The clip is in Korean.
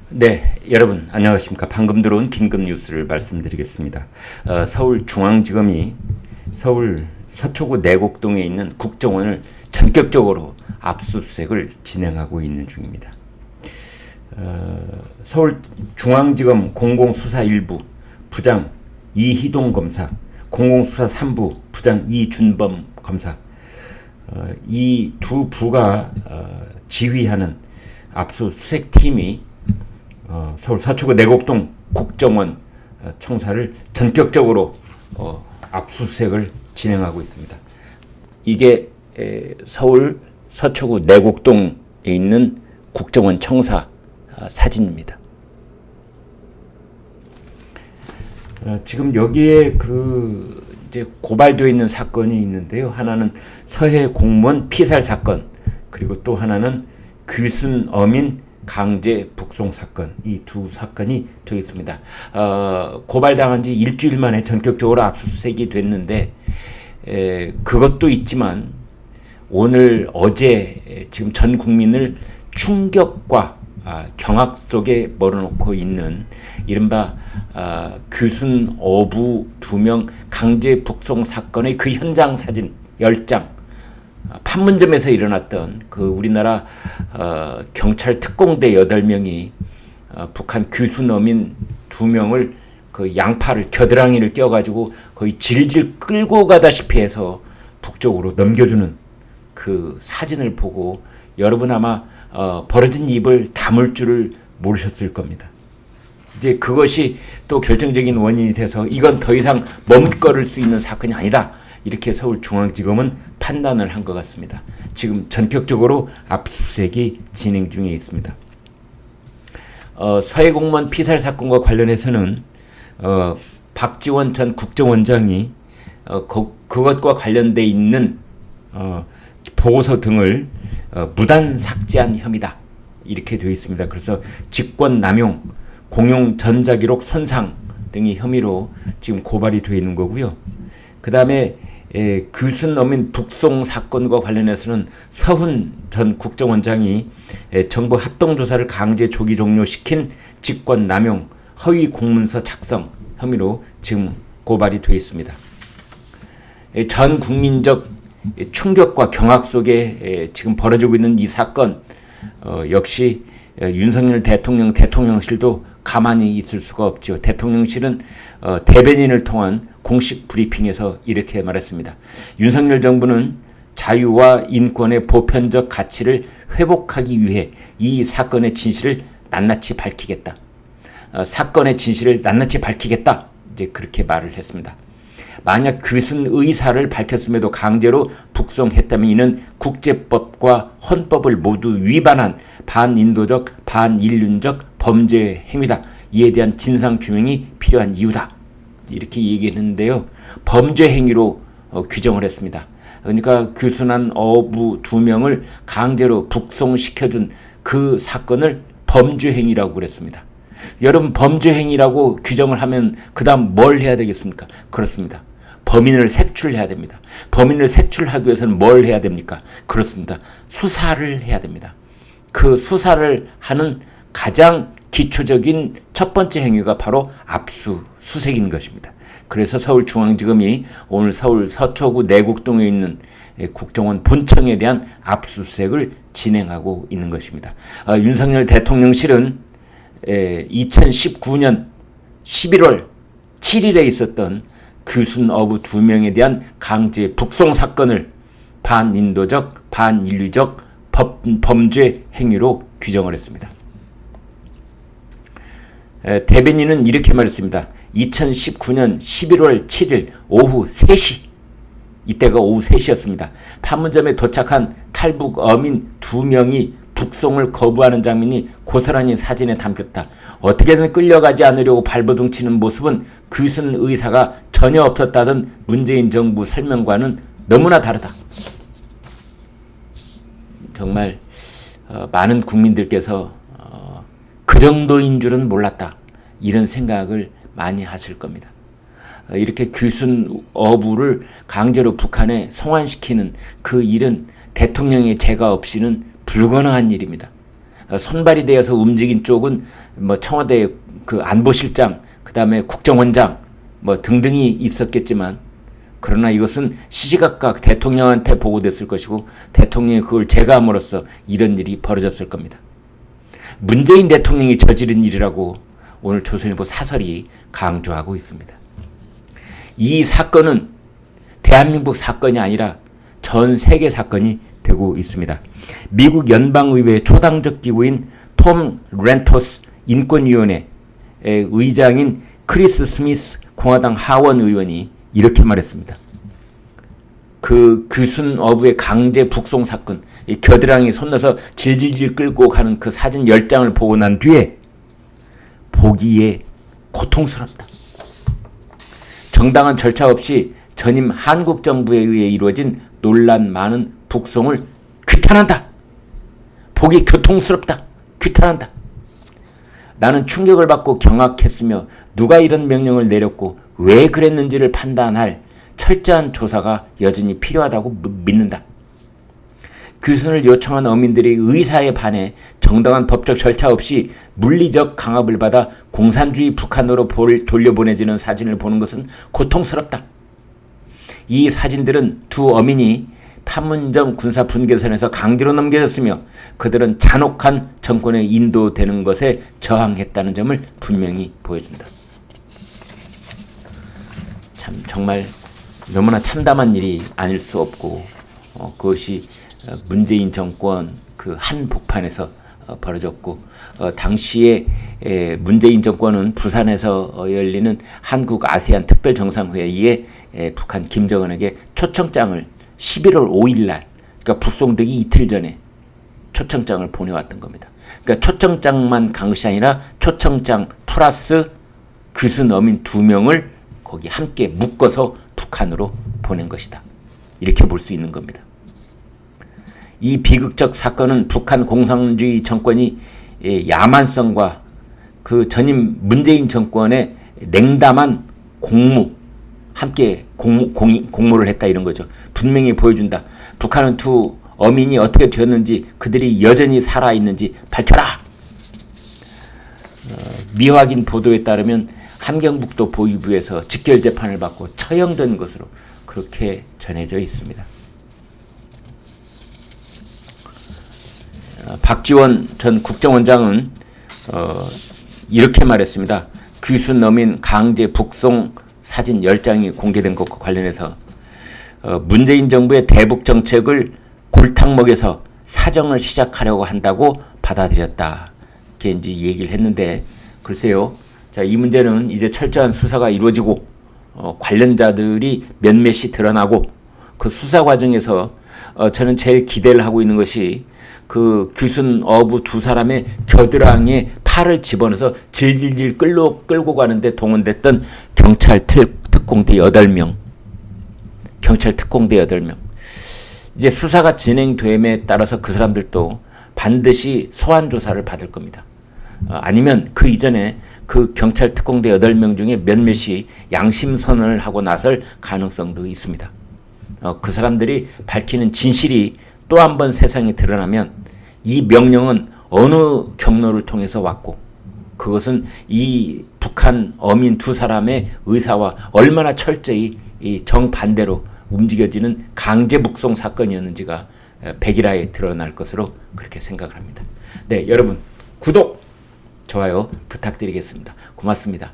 네, 여러분 안녕하십니까. 방금 들어온 긴급 뉴스를 말씀드리겠습니다. 서울중앙지검이 서울 서초구 내곡동에 있는 국정원을 전격적으로 압수수색을 진행하고 있는 중입니다. 서울중앙지검 공공수사 1부 부장 이희동 검사, 공공수사 3부 부장 이준범 검사, 이 두 부가 지휘하는 압수수색팀이 서울 서초구 내곡동 국정원 청사를 전격적으로 압수수색을 진행하고 있습니다. 이게 서울 서초구 내곡동에 있는 국정원 청사 사진입니다. 지금 여기에 이제 고발되어 있는 사건이 있는데요. 하나는 서해 공무원 피살 사건, 그리고 또 하나는 귀순 어민 강제 북송 사건, 이 두 사건이 되겠습니다. 고발당한 지 일주일 만에 전격적으로 압수수색이 됐는데, 그것도 있지만 오늘 어제 지금 전 국민을 충격과 경악 속에 몰아넣고 있는 이른바 귀순 어부 2명 강제 북송 사건의 그 현장 사진 10장, 판문점에서 일어났던 우리나라 경찰 특공대 8명이 북한 귀순 어민 2명을 양팔을 겨드랑이를 껴가지고 거의 질질 끌고 가다시피 해서 북쪽으로 넘겨주는 그 사진을 보고 여러분 아마 벌어진 입을 다물 줄을 모르셨을 겁니다. 이제 그것이 또 결정적인 원인이 돼서 이건 더 이상 머뭇거릴 수 있는 사건이 아니다, 이렇게 서울중앙지검은 판단을 한 것 같습니다. 지금 전격적으로 압수수색이 진행 중에 있습니다. 서해 공무원 피살 사건과 관련해서는 박지원 전 국정원장이 그것과 관련돼 있는 보고서 등을 무단 삭제한 혐의다, 이렇게 되어 있습니다. 그래서 직권남용, 공용 전자기록 손상 등의 혐의로 지금 고발이 되어 있는 거고요. 그 다음에 귀순 어민 북송 사건과 관련해서는 서훈 전 국정원장이 정부 합동조사를 강제 조기 종료시킨 직권남용, 허위 공문서 작성 혐의로 지금 고발이 되어 있습니다. 전 국민적 충격과 경악 속에 지금 벌어지고 있는 이 사건, 역시 윤석열 대통령실도 가만히 있을 수가 없죠. 대통령실은 대변인을 통한 공식 브리핑에서 이렇게 말했습니다. 윤석열 정부는 자유와 인권의 보편적 가치를 회복하기 위해 이 사건의 진실을 낱낱이 밝히겠다. 사건의 진실을 낱낱이 밝히겠다, 이제 그렇게 말을 했습니다. 만약 귀순 의사를 밝혔음에도 강제로 북송했다면 이는 국제법과 헌법을 모두 위반한 반인도적, 반인륜적 범죄 행위다. 이에 대한 진상규명이 필요한 이유다, 이렇게 얘기했는데요. 범죄 행위로 규정을 했습니다. 그러니까 귀순한 어부 2명을 강제로 북송시켜준 그 사건을 범죄 행위라고 그랬습니다. 여러분, 범죄 행위라고 규정을 하면 그 다음 뭘 해야 되겠습니까? 그렇습니다. 범인을 색출해야 됩니다. 범인을 색출하기 위해서는 뭘 해야 됩니까? 그렇습니다. 수사를 해야 됩니다. 그 수사를 하는 가장 기초적인 첫 번째 행위가 바로 압수수색인 것입니다. 그래서 서울중앙지검이 오늘 서울 서초구 내곡동에 있는 국정원 본청에 대한 압수수색을 진행하고 있는 것입니다. 윤석열 대통령실은 2019년 11월 7일에 있었던 귀순 어부 2명에 대한 강제 북송 사건을 반인도적, 반인류적 범죄 행위로 규정을 했습니다. 대변인은 이렇게 말했습니다. 2019년 11월 7일 오후 3시, 이때가 오후 3시였습니다. 판문점에 도착한 탈북 어민 2명이 북송을 거부하는 장면이 고스란히 사진에 담겼다. 어떻게든 끌려가지 않으려고 발버둥 치는 모습은 귀순 의사가 전혀 없었다던 문재인 정부 설명과는 너무나 다르다. 정말 많은 국민들께서 그 정도인 줄은 몰랐다, 이런 생각을 많이 하실 겁니다. 이렇게 귀순 어부를 강제로 북한에 송환시키는 그 일은 대통령의 제가 없이는 불가능한 일입니다. 손발이 되어서 움직인 쪽은 뭐 청와대 그 안보실장, 그 다음에 국정원장 뭐 등등이 있었겠지만, 그러나 이것은 시시각각 대통령한테 보고됐을 것이고 대통령이 그걸 제거함으로써 이런 일이 벌어졌을 겁니다. 문재인 대통령이 저지른 일이라고 오늘 조선일보 사설이 강조하고 있습니다. 이 사건은 대한민국 사건이 아니라 전 세계 사건이 되고 있습니다. 미국 연방의회 초당적 기구인 톰 렌토스 인권위원회 의장인 크리스 스미스 공화당 하원 의원이 이렇게 말했습니다. 그 규순 어부의 강제 북송 사건, 이 겨드랑이 손 넣어서 질질질 끌고 가는 그 사진 10장을 보고 난 뒤에 보기에 고통스럽다. 정당한 절차 없이 전임 한국 정부에 의해 이루어진 논란 많은 북송을 규탄한다. 보기 고통스럽다. 규탄한다. 나는 충격을 받고 경악했으며 누가 이런 명령을 내렸고 왜 그랬는지를 판단할 철저한 조사가 여전히 필요하다고 믿는다. 규순을 요청한 어민들이 의사에 반해 정당한 법적 절차 없이 물리적 강압을 받아 공산주의 북한으로 돌려보내지는 사진을 보는 것은 고통스럽다. 이 사진들은 두 어민이 판문점 군사 분계선에서 강제로 넘겨졌으며 그들은 잔혹한 정권에 인도되는 것에 저항했다는 점을 분명히 보여준다. 참 정말 너무나 참담한 일이 아닐 수 없고 그것이 문재인 정권 그 한복판에서 벌어졌고 당시에 문재인 정권은 부산에서 열리는 한국 아세안 특별정상회의에 북한 김정은에게 초청장을 11월 5일날 그러니까 북송되기 이틀 전에 초청장을 보내왔던 겁니다. 그러니까 초청장만 간 것이 아니라 초청장 플러스 규순 어민 2명을 거기 함께 묶어서 북한으로 보낸 것이다. 이렇게 볼 수 있는 겁니다. 이 비극적 사건은 북한 공산주의 정권이 야만성과 그 전임 문재인 정권의 냉담한 공무 함께 공모를 했다 이런 거죠. 분명히 보여준다. 북한은 두 어민이 어떻게 되었는지 그들이 여전히 살아있는지 밝혀라. 미확인 보도에 따르면 함경북도 보위부에서 직결재판을 받고 처형된 것으로 그렇게 전해져 있습니다. 박지원 전 국정원장은 이렇게 말했습니다. 규순 어민 강제 북송 사진 10장이 공개된 것과 관련해서 문재인 정부의 대북 정책을 골탕 먹여서 사정을 시작하려고 한다고 받아들였다. 이렇게 이제 얘기를 했는데 글쎄요. 자, 이 문제는 이제 철저한 수사가 이루어지고 관련자들이 몇몇이 드러나고 그 수사 과정에서 저는 제일 기대를 하고 있는 것이 그 규순 어부 두 사람의 겨드랑이에 팔을 집어넣어서 질질질 끌고 가는데 동원됐던 경찰 특공대 8명. 경찰 특공대 8명. 이제 수사가 진행됨에 따라서 그 사람들도 반드시 소환 조사를 받을 겁니다. 아니면 그 이전에 그 경찰 특공대 8명 중에 몇몇이 양심선언을 하고 나설 가능성도 있습니다. 그 사람들이 밝히는 진실이 또 한 번 세상에 드러나면 이 명령은 어느 경로를 통해서 왔고 그것은 이 북한 어민 두 사람의 의사와 얼마나 철저히 이 정반대로 움직여지는 강제 북송 사건이었는지가 백일화에 드러날 것으로 그렇게 생각을 합니다. 네, 여러분 구독, 좋아요 부탁드리겠습니다. 고맙습니다.